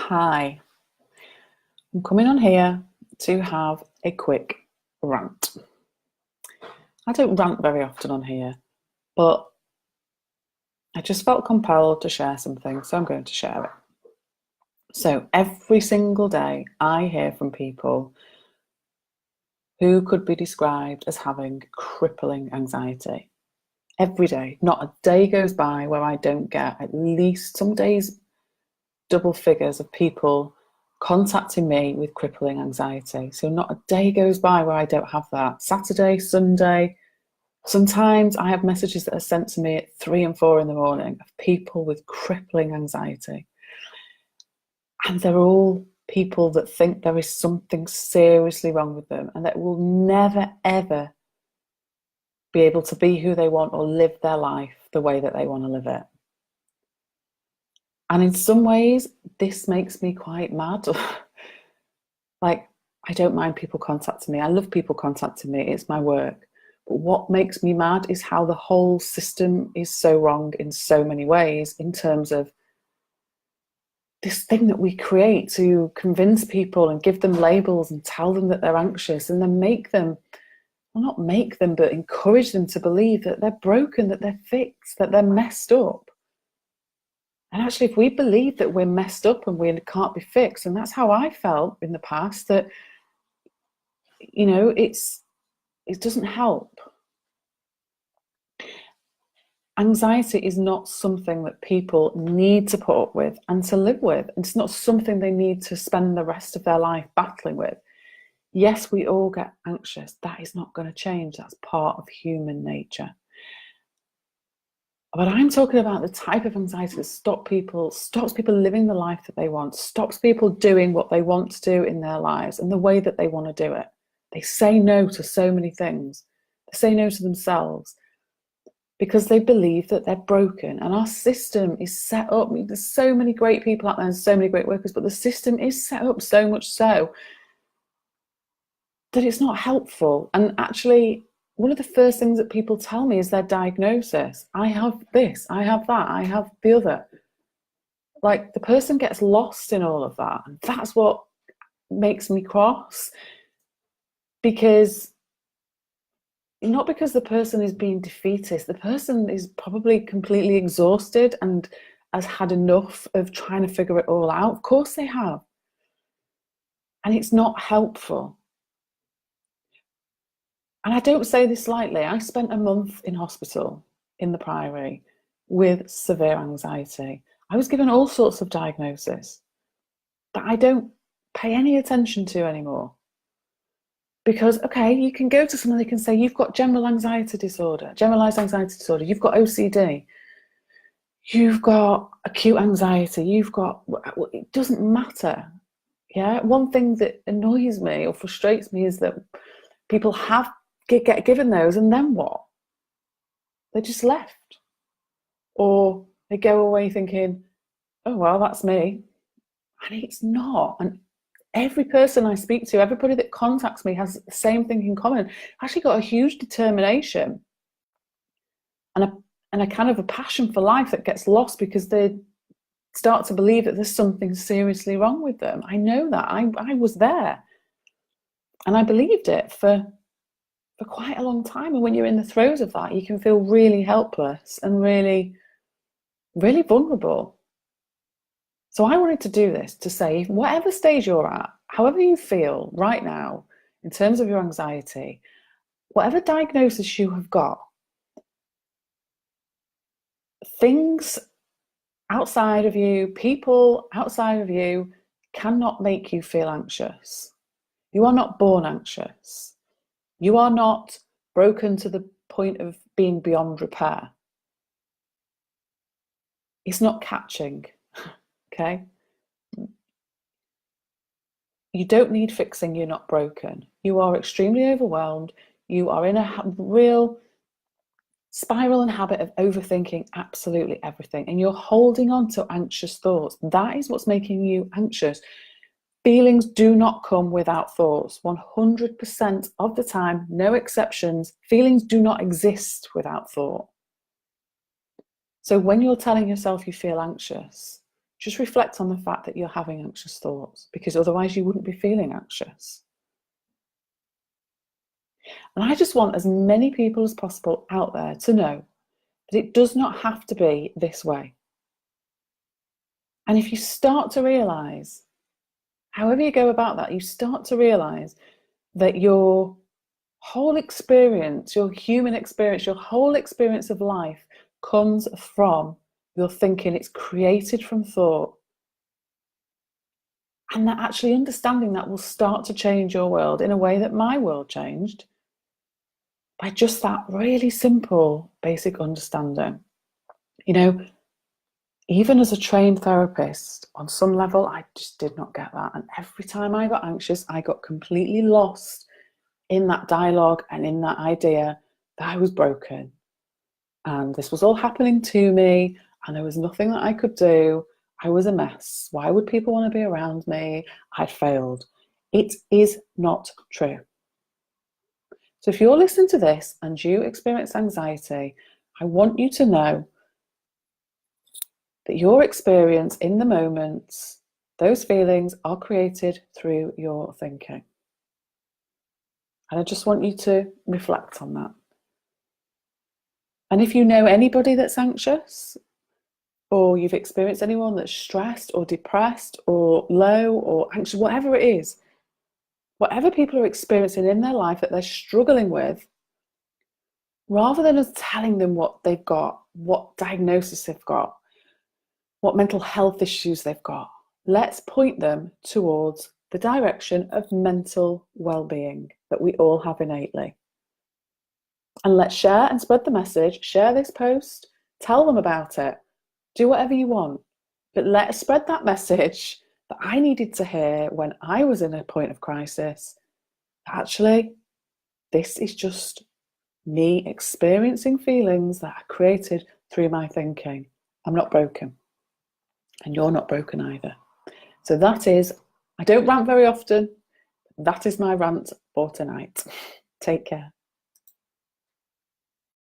Hi, I'm coming on here to have a quick rant. I don't rant very often on here, but I just felt compelled to share something, so I'm going to share it. So every single day I hear from people who could be described as having crippling anxiety. Every day, not a day goes by where I don't get at least some days double figures of people contacting me with crippling anxiety. So not a day goes by where I don't have that. Saturday, Sunday, sometimes I have messages that are sent to me at 3 and 4 in the morning of people with crippling anxiety. And they're all people that think there is something seriously wrong with them and that will never, ever be able to be who they want or live their life the way that they want to live it. And in some ways, this makes me quite mad. Like, I don't mind people contacting me. I love people contacting me. It's my work. But what makes me mad is how the whole system is so wrong in so many ways in terms of this thing that we create to convince people and give them labels and tell them that they're anxious and then make them, well, not make them, but encourage them to believe that they're broken, that they're fixed, that they're messed up. And actually, if we believe that we're messed up and we can't be fixed, and that's how I felt in the past, that, it doesn't help. Anxiety is not something that people need to put up with and to live with. It's not something they need to spend the rest of their life battling with. Yes, we all get anxious. That is not going to change. That's part of human nature. But I'm talking about the type of anxiety that stops people living the life that they want, stops people doing what they want to do in their lives and the way that they want to do it. They say no to so many things. They say no to themselves because they believe that they're broken. And our system is set up. There's so many great people out there and so many great workers, but the system is set up so much so that it's not helpful. And actually, one of the first things that people tell me is their diagnosis. I have this, I have that, I have the other. Like, the person gets lost in all of that. And that's what makes me cross. Not because the person is being defeatist. The person is probably completely exhausted and has had enough of trying to figure it all out. Of course they have. And it's not helpful. And I don't say this lightly. I spent a month in hospital in the Priory with severe anxiety. I was given all sorts of diagnoses that I don't pay any attention to anymore. Because, okay, you can go to someone, they can say, you've got generalized anxiety disorder, you've got OCD, you've got acute anxiety, it doesn't matter. Yeah, one thing that annoys me or frustrates me is that people get given those and then what? They're just left. Or they go away thinking, oh, well, that's me. And it's not. And every person I speak to, everybody that contacts me has the same thing in common. I've actually got a huge determination and a kind of a passion for life that gets lost because they start to believe that there's something seriously wrong with them. I know that. I was there. And I believed it for quite a long time. And when you're in the throes of that, you can feel really helpless and really, really vulnerable. So I wanted to do this to say, whatever stage you're at, however you feel right now, in terms of your anxiety, whatever diagnosis you have got, things outside of you, people outside of you cannot make you feel anxious. You are not born anxious. You are not broken to the point of being beyond repair. It's not catching, okay? You don't need fixing, you're not broken. You are extremely overwhelmed. You are in a real spiral and habit of overthinking absolutely everything. And you're holding on to anxious thoughts. That is what's making you anxious. Feelings do not come without thoughts. 100% of the time, no exceptions, feelings do not exist without thought. So when you're telling yourself you feel anxious, just reflect on the fact that you're having anxious thoughts, because otherwise you wouldn't be feeling anxious. And I just want as many people as possible out there to know that it does not have to be this way. And if you start to realize, however you go about that, you start to realize that your whole experience, your human experience, your whole experience of life comes from your thinking. It's created from thought. And that actually understanding that will start to change your world in a way that my world changed by just that really simple, basic understanding. You know, even as a trained therapist, on some level, I just did not get that. And every time I got anxious, I got completely lost in that dialogue and in that idea that I was broken. And this was all happening to me, and there was nothing that I could do. I was a mess. Why would people want to be around me? I failed. It is not true. So if you're listening to this and you experience anxiety, I want you to know that your experience in the moment, those feelings are created through your thinking. And I just want you to reflect on that. And if you know anybody that's anxious, or you've experienced anyone that's stressed or depressed or low or anxious, whatever it is, whatever people are experiencing in their life that they're struggling with, rather than us telling them what they've got, what diagnosis they've got, what mental health issues they've got, let's point them towards the direction of mental well-being that we all have innately. And let's share and spread the message, share this post, tell them about it, do whatever you want. But let's spread that message that I needed to hear when I was in a point of crisis. Actually, this is just me experiencing feelings that are created through my thinking. I'm not broken. And you're not broken either. So that is, I don't rant very often. That is my rant for tonight. Take care.